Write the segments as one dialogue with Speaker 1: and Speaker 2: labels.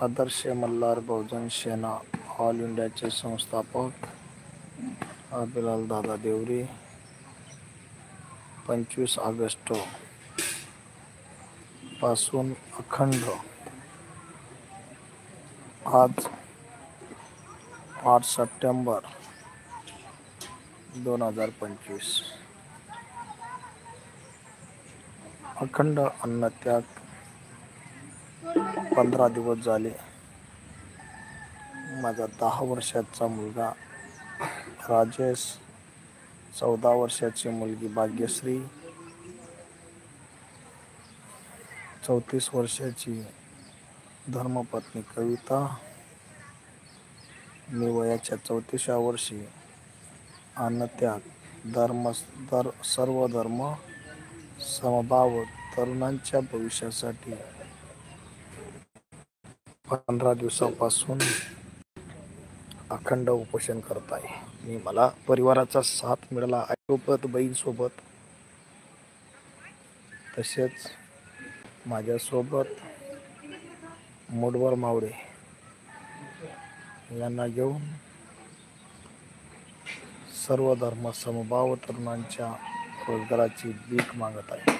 Speaker 1: आदर्श मल्हार बहुजन सेना all इंडियाचे संस्थापक अभिलाल दादा देवरे 25 ऑगस्ट पासून अखंड आज 8 सप्टेंबर 2025 अखंड अन्नत्याग 15 दिवस झाले. माझा 10 वर्षाचा मुलगा राजेश, 14 वर्षाची मुलगी भाग्यश्री, 34 वर्षाची धर्मपत्नी कविता, मी वयाच्या 34व्या वर्षी अन्नत्याग सर्व धर्म समभाव तरुणांच्या भविष्यासाठी 15 दिवसापासून अखंड उपोषण करत आहे. मला परिवाराचा साथ मिळाला, आईसोबत, बहीणसोबत, तसेच माझ्यासोबत मुडवर मावडे यांना घेऊन सर्व धर्म समभाव तरुणांच्या रोजगाराची भीक मागत आहे.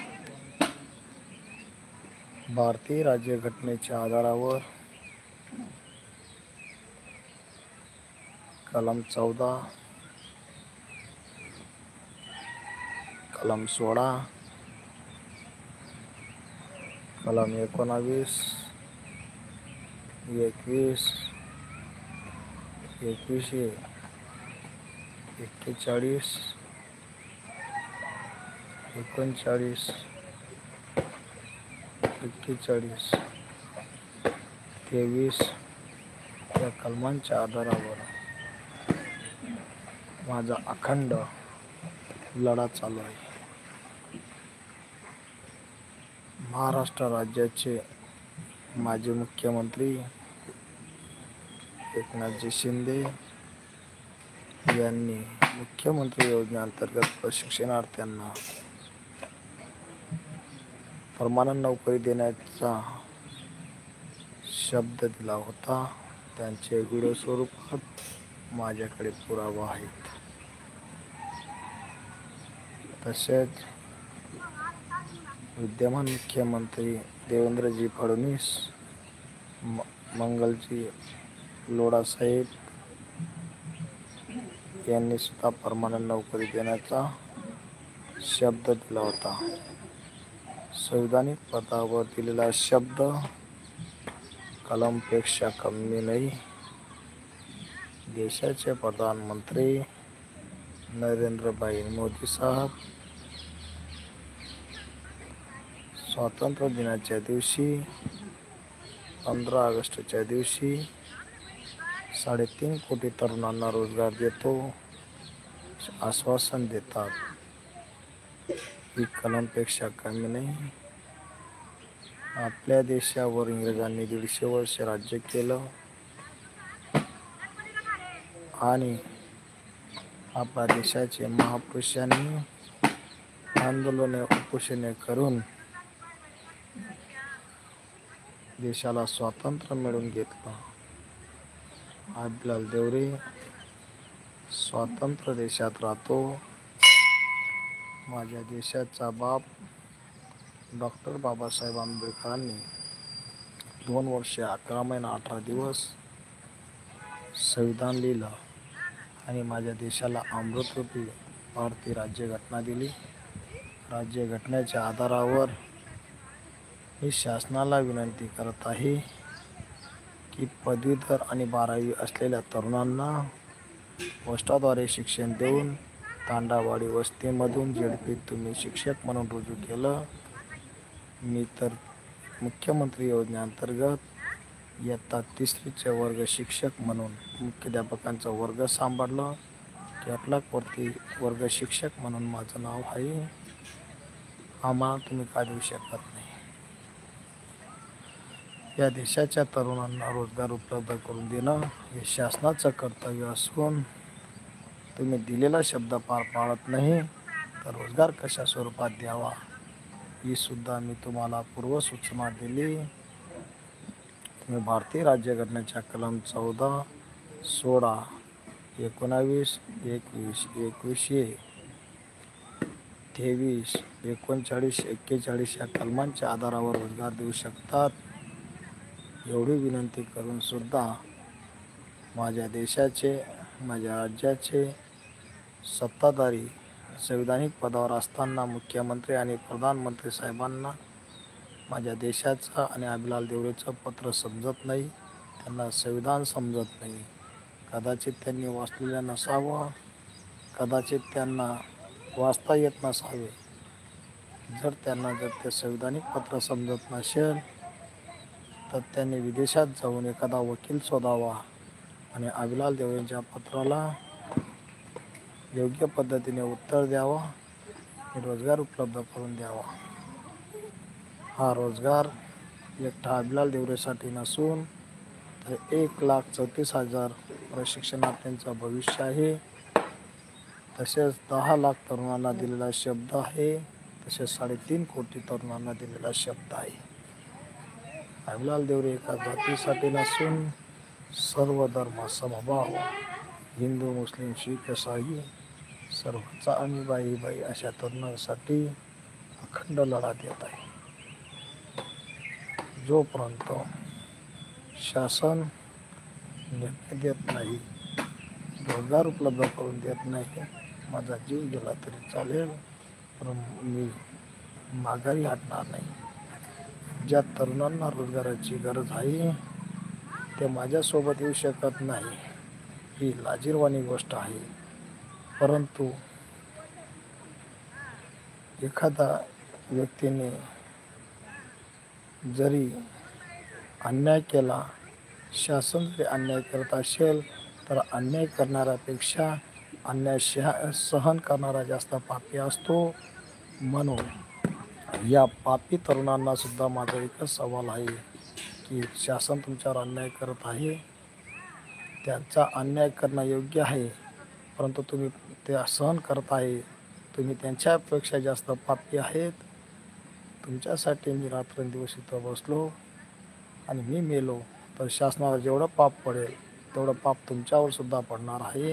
Speaker 1: भारतीय राज्यघटनेच्या आधारावर कलम 14, कलम 16, कलम 19, 21, 41, 41, 39, 41, 23 या कलमांच्या आधारावर माझा अखंड लढा चालू आहे. महाराष्ट्र राज्याचे माजी मुख्यमंत्री एकनाथजी शिंदे यांनी मुख्यमंत्री योजनेअंतर्गत प्रशिक्षणार्थ्यांना परमानंट नोकरी देण्याचा शब्द दिला होता. त्यांचे व्हिडिओ स्वरूपात माझ्याकडे पुरावा आहेत. तसेच विद्यमान मुख्यमंत्री देवेंद्रजी फडणवीस, मंगलजी लोढासाहेब यांनी सुद्धा परमानंट नोकरी देण्याचा शब्द दिला होता. संविधानिक पदावर दिलेला शब्द कलमपेक्षा कमी नाही. देशाचे प्रधानमंत्री नरेंद्रभाई मोदी साहेब स्वातंत्र्य दिनाच्या दिवशी 15 ऑगस्टच्या दिवशी 3.5 कोटी तरुणांना रोजगार देतो आश्वासन देतात. ही कलमपेक्षा कमी नाही. आपल्या देशावर इंग्रजांनी 150 वर्ष राज्य केलं आणि आपल्या देशाचे महापुरुषांनी आंदोलने उपोषणे करून देशाला स्वातंत्र्य मिळवून घेतलं. अभिलाल देवरे स्वतंत्र देशात राहतो. माझ्या देशाचा बाप डॉक्टर बाबासाहेब आंबेडकरांनी 2 वर्षे 11 महिने 18 दिवस संविधान लिहिलं आणि माझ्या देशाला अमृतरूपी भारतीय राज्यघटना दिली. राज्यघटनेच्या आधारावर मी शासनाला विनंती करत आहे की पदवीधर आणि 12वी असलेल्या तरुणांना पोस्टाद्वारे शिक्षण देऊन तांडावाडी वस्तीमधून झेडपीत तुम्ही शिक्षक म्हणून रुजू केलं. मी तर मुख्यमंत्री योजनेअंतर्गत इयत्ता 3रीचे वर्ग शिक्षक म्हणून मुख्याध्यापकांचा वर्ग सांभाळलं. कॅटलॉगवरती वर्ग शिक्षक म्हणून माझं नाव आहे. आम्हाला तुम्ही का देऊ शकत नाही? या देशाच्या तरुणांना रोजगार उपलब्ध करून देणं हे शासनाचं कर्तव्य असून तुम्ही दिलेला शब्द पार पाडत नाही तर रोजगार कशा स्वरूपात द्यावा ही सुद्धा मी तुम्हाला पूर्वसूचना दिली. मी भारतीय राज्यघटनेच्या कलम 14, 16, 19, 21, 21A, 23, 39, 41 या कलमांच्या आधारावर रोजगार देऊ शकतात एवढी विनंती करून सुद्धा माझ्या देशाचे, माझ्या राज्याचे सत्ताधारी संविधानिक पदावर असताना मुख्यमंत्री आणि प्रधानमंत्री साहेबांना माझ्या देशाचं आणि अभिलाल देवरेचं पत्र समजत नाही, त्यांना संविधान समजत नाही. कदाचित त्यांनी वाचलेलं नसावं, कदाचित त्यांना वाचता येत नसावे. जर ते संविधानिक पत्र समजत नसेल तर त्यांनी विदेशात जाऊन एखादा वकील शोधावा आणि अभिलाल देवरेंच्या पत्राला योग्य पद्धतीने उत्तर द्यावा, रोजगार उपलब्ध करून द्यावा. हा रोजगार एकटा अभिलाल देवरेसाठी नसून तर 1,34,000 प्रशिक्षणार्थींचं भविष्य आहे. तसेच 10 लाख तरुणांना दिलेला शब्द आहे. तसेच 3.5 कोटी तरुणांना दिलेला शब्द आहे. अभिलाल देवरे एका जातीसाठी नसून सर्व धर्म समभाव, हिंदू, मुस्लिम, शीख, ईसाई सर्वांचा आम्ही बाई अशा तरुणांसाठी अखंड लढा देत आहे. जोपर्यंत शासन निर्णय देत नाही, रोजगार उपलब्ध करून देत नाही, माझा जीव गेला तरी चालेल, पण मी माघारी हटणार नाही. ज्या तरुणांना रोजगाराची गरज आहे ते माझ्यासोबत येऊ शकत नाही, ही लाजिरवाणी गोष्ट आहे. परंतु एखादा व्यक्तीने जरी अन्याय केला, शासन जरी अन्याय करत असेल तर अन्याय करणाऱ्यापेक्षा अन्याय सहन करणारा जास्त पापी असतो. म्हणून या पापी तरुणांना सुद्धा माझा एकच सवाल आहे की शासन तुमच्यावर अन्याय करत आहे, त्यांचा अन्याय करणं योग्य आहे, परंतु तुम्ही ते सहन करत आहे, तुम्ही त्यांच्यापेक्षा जास्त पापी आहेत. तुमच्यासाठी मी रात्रंदिवस इथं बसलो आणि मी मेलो तर शासनाला जेवढं पाप पडेल तेवढं पाप तुमच्यावर सुद्धा पडणार आहे.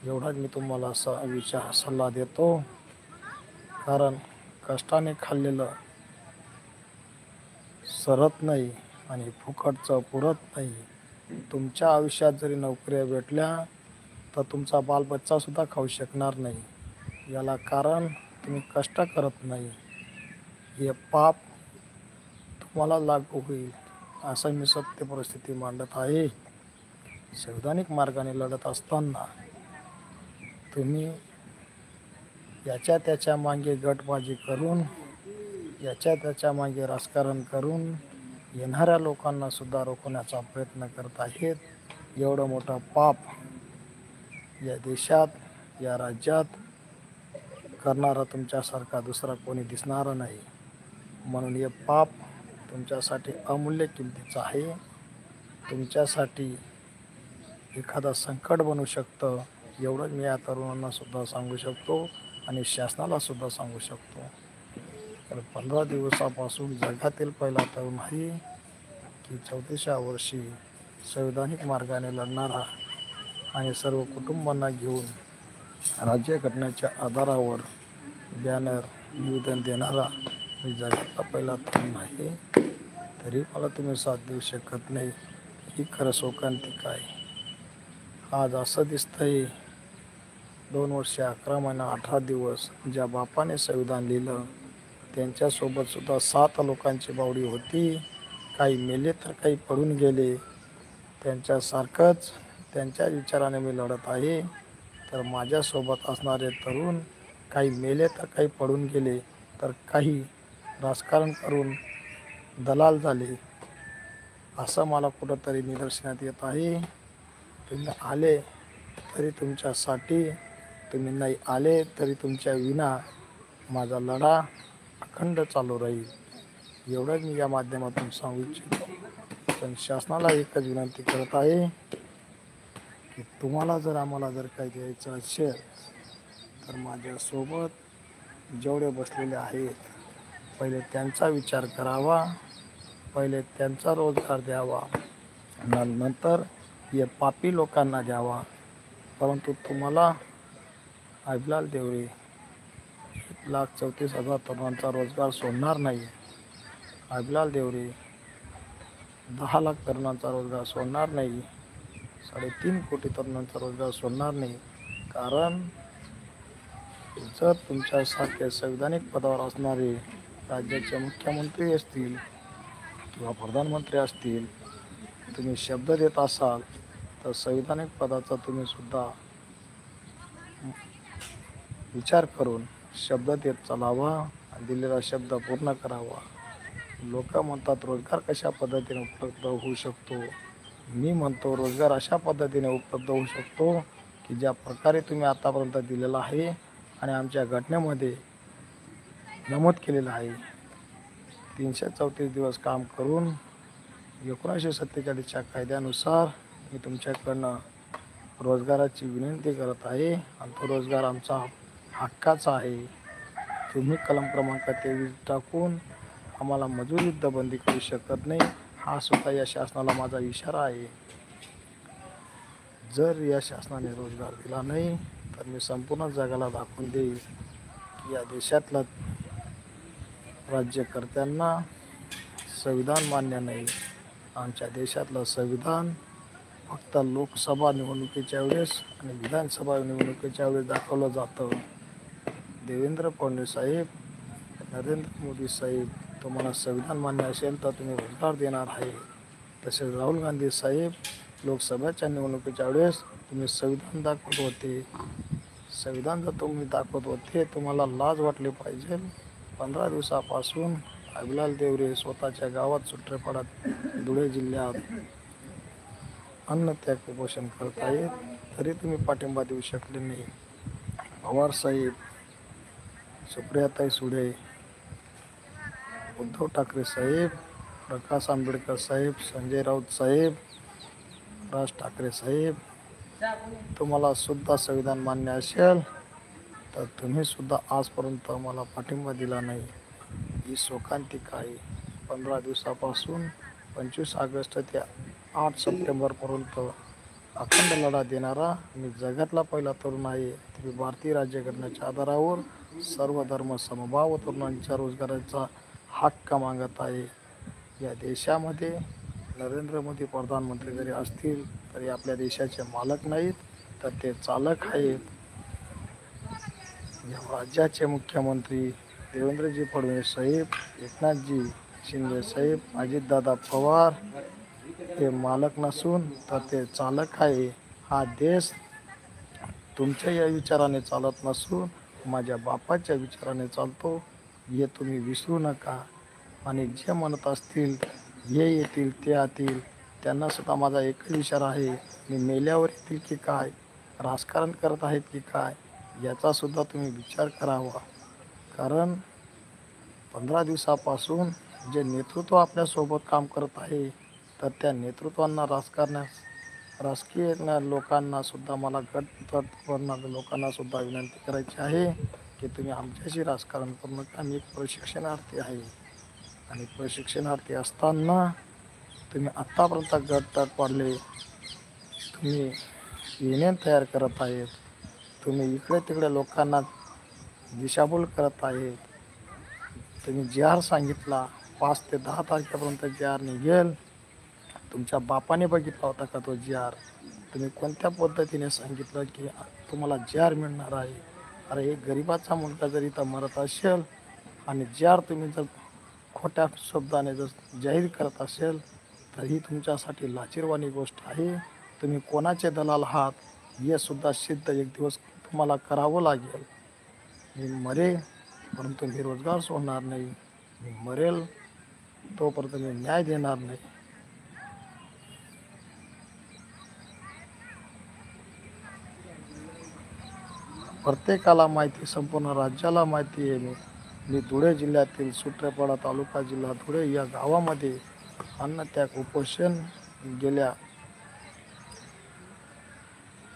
Speaker 1: एवढाच मी तुम्हाला सल्ला देतो. कारण कष्टाने खाल्लेलं सरत नाही आणि फुकटचं पुरत नाही. तुमच्या आयुष्यात जरी नोकऱ्या भेटल्या तर तुमचा बालबच्चासुद्धा खाऊ शकणार नाही. याला कारण तुम्ही कष्ट करत नाही. हे पाप तुम्हाला लागू होईल असं मी सत्य परिस्थिती मांडत आहे. संविधानिक मार्गाने लढत असताना तुम्ही याच्या त्याच्या मागे गटबाजी करून, याच्या त्याच्या मागे राजकारण करून येणाऱ्या लोकांना सुद्धा रोखण्याचा प्रयत्न करत आहेत. एवढं मोठं पाप या देशात, या राज्यात करणारा तुमच्यासारखा दुसरा कोणी दिसणार नाही. म्हणून हे पाप तुमच्यासाठी अमूल्य किमतीचं आहे. तुमच्यासाठी एखादा संकट बनू शकतं, एवढंच मी या तरुणांना सुद्धा सांगू शकतो आणि शासनाला सुद्धा सांगू शकतो. तर 15 दिवसापासून जगातील पहिला तरुण आहे की 34व्या वर्षी संविधानिक मार्गाने लढणारा आणि सर्व कुटुंबांना घेऊन राज्यघटनेच्या आधारावर बॅनर निवेदन देणारा मी जगातला पहिला तरुण आहे. तरी मला तुम्ही साथ देऊ शकत नाही, ही खरं शोकांतिक आहे. आज असं दिसतंय 2 वर्ष 11 महिना 18 दिवस ज्या बापाने संविधान लिहिलं त्यांच्यासोबत सुद्धा 7 लोकांची बावडी होती. काही मेले तर काही पडून गेले. त्यांच्यासारखंच त्यांच्या विचाराने मी लढत आहे. तर माझ्यासोबत असणारे तरुण काही मेले तर काही पडून गेले, तर काही राजकारण करून दलाल झाले, असं मला कुठंतरी निदर्शनात येत आहे. तुम्ही आले तरी तुमच्यासाठी, तुम्ही नाही आले तरी तुमच्या विना माझा लढा अखंड चालू राहील. एवढंच मी या माध्यमातून सांगू इच्छितो. पण शासनाला एकच विनंती करत आहे की तुम्हाला आम्हाला काही द्यायचं असेल तर माझ्यासोबत जेवढे बसलेले आहेत पहिले त्यांचा विचार करावा. पहिले त्यांचा रोजगार द्यावा, नंतर हे पापी लोकांना द्यावा. परंतु तुम्हाला अभिलाल देवरे 1,34,000 तरुणांचा रोजगार सोडणार नाही. अभिलाल देवरे 10 लाख तरुणांचा रोजगार सोडणार नाही. 3.5 कोटी तरुणांचा रोजगार सोडणार नाही. कारण जर तुमच्यासारखे संविधानिक पदावर असणारे राज्याचे मुख्यमंत्री असतील किंवा प्रधानमंत्री असतील, तुम्ही शब्द देत असाल तर संविधानिक पदाचा तुम्ही सुद्धा विचार करून शब्द देत चालावा आणि दिलेला शब्द पूर्ण करावा. लोक म्हणतात रोजगार कशा पद्धतीने उपलब्ध होऊ शकतो. मी म्हणतो रोजगार अशा पद्धतीने उपलब्ध होऊ शकतो की ज्या प्रकारे तुम्ही आतापर्यंत दिलेला आहे आणि आमच्या घटनेमध्ये नमूद केलेलं आहे. 334 दिवस काम करून 1947च्या कायद्यानुसार मी तुमच्याकडनं रोजगाराची विनंती करत आहे आणि तो रोजगार आमचा हक्काचा आहे. तुम्ही कलम क्रमांक 23 टाकून आम्हाला मजूर युद्धबंदी करू शकत नाही. हा सुद्धा या शासनाला माझा इशारा आहे. जर या शासनाने रोजगार दिला नाही तर मी संपूर्ण जगाला दाखवून देईल की या देशातल्या राज्यकर्त्यांना संविधान मान्य नाही. आमच्या देशातलं संविधान फक्त लोकसभा निवडणुकीच्या वेळेस आणि विधानसभा निवडणुकीच्या वेळेस दाखवलं जातं. देवेंद्र फडणवीस साहेब, नरेंद्र मोदी साहेब, तुम्हाला संविधान मान्य असेल तर तुम्ही रोजगार देणार आहे. तसेच राहुल गांधी साहेब, लोकसभेच्या निवडणुकीच्या वेळेस तुम्ही संविधान दाखवत होते. संविधान जर तुम्ही दाखवत होते तुम्हाला लाज वाटली पाहिजे. 15 दिवसापासून अभिलाल देवरे स्वतःच्या गावात सुट्रेपाड्यात धुळे जिल्ह्यात अन्नत्याग उपोषण करत आहेत, तरी तुम्ही पाठिंबा देऊ शकले नाही. पवार साहेब, सुप्रियाताई सुळे, उद्धव ठाकरे साहेब, प्रकाश आंबेडकर साहेब, संजय राऊत साहेब, राज ठाकरे साहेब, तुम्हाला सुद्धा संविधान मान्य असेल तर तुम्ही सुद्धा आजपर्यंत मला पाठिंबा दिला नाही. ही शोकांतिका आहे. 15 दिवसापासून 25 ऑगस्ट ते 8 सप्टेंबरपर्यंत अखंड लढा देणारा मी जगातला पहिला तरुण आहे. तुम्ही भारतीय राज्यघटनेच्या आधारावर सर्व धर्म समभाव तरुणांच्या रोजगाराचा हक्क मागत आहे. या देशामध्ये नरेंद्र मोदी प्रधानमंत्री जरी असतील तरी आपल्या देशाचे मालक नाहीत तर ते चालक आहेत. या राज्याचे मुख्यमंत्री देवेंद्रजी फडणवीस साहेब, एकनाथजी शिंदे साहेब, अजितदादा पवार हे मालक नसून तर ते चालक आहे. हा देश तुमच्या या विचाराने चालत नसून माझ्या बापाच्या विचाराने चालतो, हे तुम्ही विसरू नका. आणि जे म्हणत असतील हे येतील ते आतील, त्यांना सुद्धा माझा एकच इशारा आहे, मी मेल्यावर येतील की काय, राजकारण करत आहेत की काय, याचासुद्धा तुम्ही विचार करावा. कारण 15 दिवसापासून जे नेतृत्व आपल्यासोबत काम करत आहे तर त्या नेतृत्वांना राजकीय लोकांना सुद्धा मला गट करणाऱ्या लोकांना सुद्धा विनंती करायची आहे की तुम्ही आमच्याशी राजकारण करू नका. मी एक प्रशिक्षणार्थी आहे आणि प्रशिक्षणार्थी असताना तुम्ही आत्तापर्यंत गट पाडले, तुम्ही युनियन तयार करत आहेत, तुम्ही इकडे तिकडे लोकांना दिशाभूल करत आहेत. तुम्ही जी.आर. सांगितला 5 ते 10 तारखेपर्यंत जी.आर. निघेल. तुमच्या बापाने बघितला होता का तो जी.आर.? तुम्ही कोणत्या पद्धतीने सांगितलं की तुम्हाला जी.आर. मिळणार आहे? अरे एक गरिबाचा मुलगा जर इथं मरत असेल आणि जी.आर. तुम्ही जर खोट्या शब्दाने जर जाहीर करत असेल तर ही तुमच्यासाठी लाजिरवाणी गोष्ट आहे. तुम्ही कोणाचे दलाल आहात हे सुद्धा सिद्ध एक दिवस तुम्हाला करावं लागेल. मी मरेल परंतु मी रोजगार सोडणार नाही. मी मरेल तोपर्यंत मी न्याय देणार नाही. प्रत्येकाला माहिती, संपूर्ण राज्याला माहिती आहे मी धुळे जिल्ह्यातील सुट्रेपाडा तालुका जिल्हा धुळे या गावामध्ये अन्नत्याग उपोषण गेल्या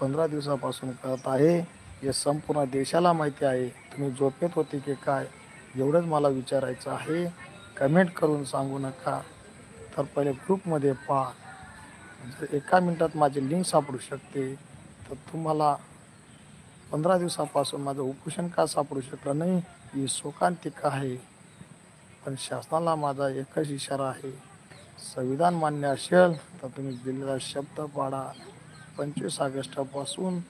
Speaker 1: 15 दिवसापासून करत आहे. हे संपूर्ण देशाला माहिती आहे. तुम्ही झोपेत होते की काय एवढंच मला विचारायचं आहे. कमेंट करून सांगू नका. तर पहिले ग्रुपमध्ये पहा. जर एका मिनिटात माझी लिंक सापडू शकते तर तुम्हाला 15 दिवसापासून माझं उपोषण का सापडू शकलं नाही ही शोकांतिका आहे. पण शासनाला माझा एकच इशारा आहे, संविधान मान्य असेल तर तुम्ही दिलेला शब्द पाळा. 25 ऑगस्टपासून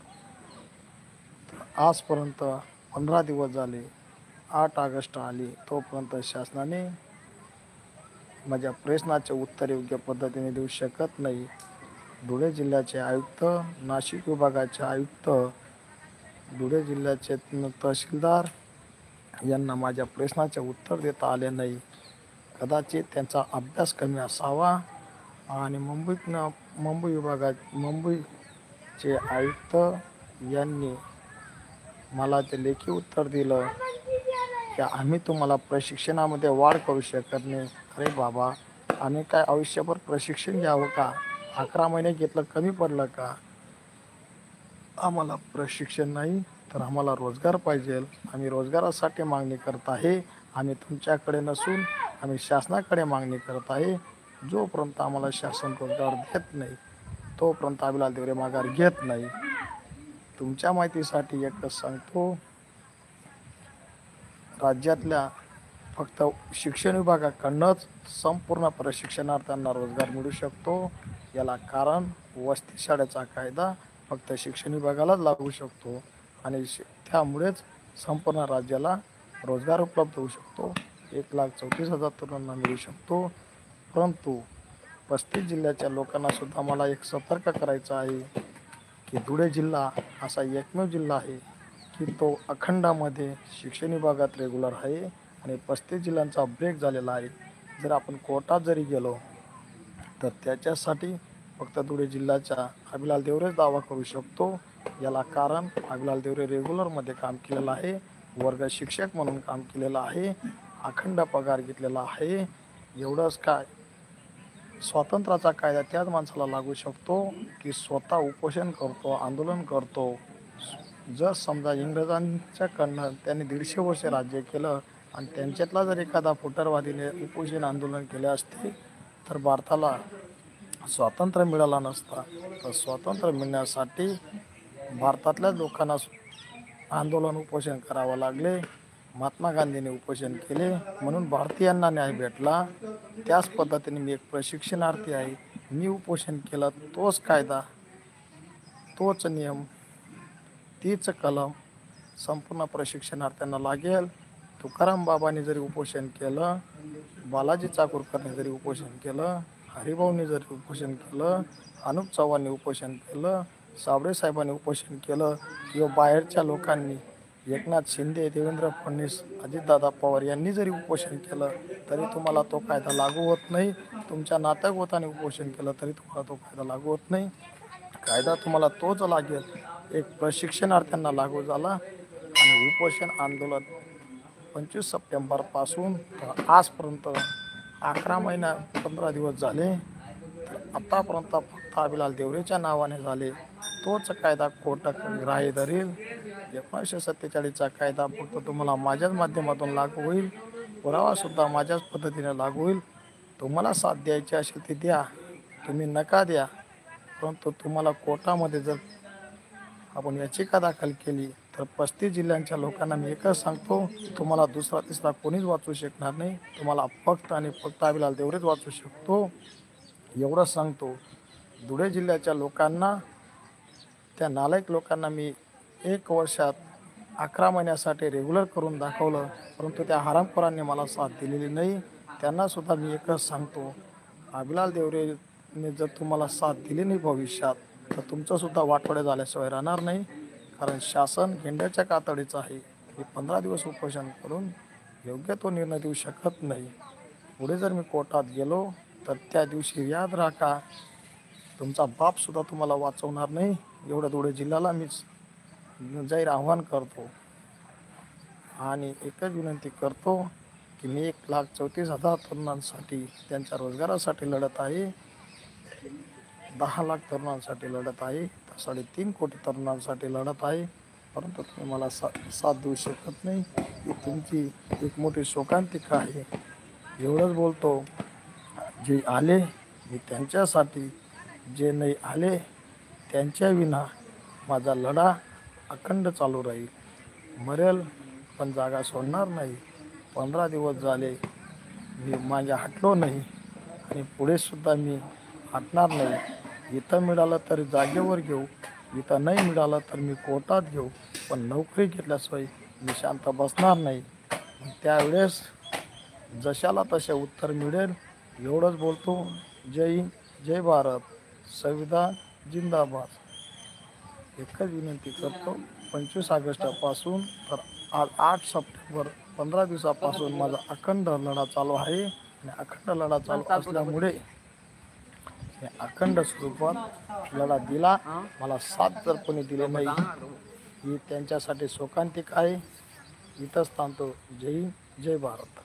Speaker 1: आजपर्यंत 15 दिवस झाले, 8 ऑगस्ट आली, तोपर्यंत शासनाने माझ्या प्रश्नाचे उत्तर योग्य पद्धतीने देऊ शकत नाही. धुळे जिल्ह्याचे आयुक्त, नाशिक विभागाचे आयुक्त, धुळे जिल्ह्याचे तहसीलदार यांना माझ्या प्रश्नाचे उत्तर देता आले नाही. कदाचित त्यांचा अभ्यास कमी असावा. आणि मुंबई विभागात मुंबईचे आयुक्त यांनी मला ते लेखी उत्तर दिलं की आम्ही तुम्हाला प्रशिक्षणामध्ये वाढ करू शकत नाही. अरे बाबा, आम्ही काय आयुष्यभर प्रशिक्षण घ्यावं का? 11 महिने घेतलं कमी पडलं का? आम्हाला प्रशिक्षण नाही तर आम्हाला रोजगार पाहिजे. आम्ही रोजगारासाठी मागणी करत आहे. आम्ही तुमच्याकडे नसून आम्ही शासनाकडे मागणी करत आहे. जोपर्यंत आम्हाला शासन रोजगार देत नाही तोपर्यंत अभिलाल देवरे माघार घेत नाही. तुमच्या माहितीसाठी एकच सांगतो, राज्यातल्या फक्त शिक्षण विभागाकडनंच संपूर्ण प्रशिक्षणार्थ्यांना रोजगार मिळू शकतो. याला कारण वसती शाळेचा कायदा फक्त शिक्षण विभागालाच लागू शकतो आणि त्यामुळेच संपूर्ण राज्याला रोजगार उपलब्ध होऊ शकतो. 1,34,000 तरुणांना मिळू शकतो. परंतु 35 जिल्ह्याच्या लोकांना सुद्धा मला एक सतर्क करायचं आहे की धुळे जिल्हा असा एकमेव जिल्हा आहे की तो अखंडामध्ये शिक्षण विभागात रेग्युलर आहे आणि 35 जिल्ह्यांचा ब्रेक झालेला आहे. जर आपण कोर्टात जरी गेलो तर त्याच्यासाठी फक्त धुळे जिल्ह्याच्या अभिलाल देवरेच दावा करू शकतो. याला कारण अभिलाल देवरे रेग्युलरमध्ये काम केलेलं आहे, वर्ग शिक्षक म्हणून काम केलेलं आहे, अखंड पगार घेतलेला आहे. एवढंच काय, स्वातंत्र्याचा कायदा त्याच माणसाला लागू शकतो की स्वतः उपोषण करतो, आंदोलन करतो. जर समजा इंग्रजांच्याकडनं त्यांनी 150 वर्ष राज्य केलं आणि त्यांच्यातला जर एखादा फुटरवादीने उपोषण आंदोलन केले असते तर भारताला स्वातंत्र्य मिळाला नसता. तर स्वातंत्र्य मिळण्यासाठी भारतातल्या लोकांना आंदोलन उपोषण करावं लागले. महात्मा गांधींनी उपोषण केले म्हणून भारतीयांना न्याय भेटला. त्याच पद्धतीने मी एक प्रशिक्षणार्थी आहे. मी उपोषण केलं, तोच कायदा, तोच नियम, तीच कलम संपूर्ण प्रशिक्षणार्थ्यांना लागेल. तुकाराम बाबांनी जरी उपोषण केलं, बालाजी चाकूरकरने जरी उपोषण केलं, हरिभाऊंनी जरी उपोषण केलं, अनुप चव्हाणनी उपोषण केलं, साबळे साहेबांनी उपोषण केलं किंवा बाहेरच्या लोकांनी एकनाथ शिंदे, देवेंद्र फडणवीस, अजितदादा पवार यांनी जरी उपोषण केलं तरी तुम्हाला तो कायदा लागू होत नाही. तुमच्या नातेगोताने उपोषण केलं तरी तुम्हाला तो कायदा लागू होत नाही. कायदा तुम्हाला तोच लागेल एक प्रशिक्षणार्थ्यांना लागू झाला. आणि उपोषण आंदोलन 25 सप्टेंबरपासून तर आजपर्यंत 11 महिना 15 दिवस झाले. तर आतापर्यंत फक्त अभिलाल देवरेच्या नावाने झाले. तोच कायदा कोर्टात ग्राह्य धरेल. 1947चा कायदा फक्त तुम्हाला माझ्याच माध्यमातून लागू होईल. पुरावासुद्धा माझ्याच पद्धतीने लागू होईल. तुम्हाला साथ द्यायची असेल ती द्या, तुम्ही नका द्या. परंतु तुम्हाला कोर्टामध्ये जर आपण याचिका दाखल केली तर 35 जिल्ह्यांच्या लोकांना मी एकच सांगतो, तुम्हाला दुसरा तिसरा कोणीच वाचू शकणार नाही. तुम्हाला फक्त आणि फक्त अभिलाल देवरेच वाचू शकतो. एवढंच सांगतो. धुळे जिल्ह्याच्या लोकांना, त्या नालायक लोकांना मी 1 वर्षात 11 महिन्यासाठी रेग्युलर करून दाखवलं, परंतु त्या हरामखोरांनी मला साथ दिलेली नाही. त्यांनासुद्धा मी एकच सांगतो, अभिलाल देवरेने जर तुम्हाला साथ दिली नाही भविष्यात तर तुमचंसुद्धा वाटोळे झाल्याशिवाय राहणार नाही. कारण शासन गेंड्याच्या कातडीचं आहे. मी 15 दिवस उपोषण करून योग्य तो निर्णय देऊ शकत नाही. पुढे जर मी कोर्टात गेलो तर त्या दिवशी याद राखा, तुमचा बापसुद्धा तुम्हाला वाचवणार नाही. एवढं धुळे जिल्ह्याला मी जाहीर आव्हान करतो. आणि एकच विनंती करतो की मी 1,34,000 तरुणांसाठी, त्यांच्या रोजगारासाठी लढत आहे. 10 लाख तरुणांसाठी लढत आहे. 3.5 कोटी तरुणांसाठी लढत आहे. परंतु तुम्ही मला साथ देऊ शकत नाही. ही तुमची एक मोठी शोकांतिका आहे. एवढंच बोलतो. जे आले मी त्यांच्यासाठी, जे नाही आले त्यांच्या विना माझा लढा अखंड चालू राहील. मरेल पण जागा सोडणार नाही. 15 दिवस झाले मी मागे हटलो नाही आणि पुढे सुद्धा मी हटणार नाही. इथं मिळालं तर जागेवर घेऊ, इथं नाही मिळालं तर मी कोर्टात घेऊ, पण नोकरी घेतल्याशिवाय मी शांत बसणार नाही. त्यावेळेस जशाला तसे उत्तर मिळेल एवढंच बोलतो. जय हिंद, जय भारत, संविधान जिंदाबाद. एकच विनंती करतो, 25 ऑगस्टपासून तर आज 8 सप्टेंबर 15 दिवसापासून माझा अखंड लढा चालू आहे आणि अखंड लढा चालू असल्यामुळे मी अखंड स्वरूपात लढा दिला. मला साथ जर कोणी दिले नाही ही त्यांच्यासाठी शोकांतिक आहे. इथंच थांबतो. जय हिंद, जय भारत.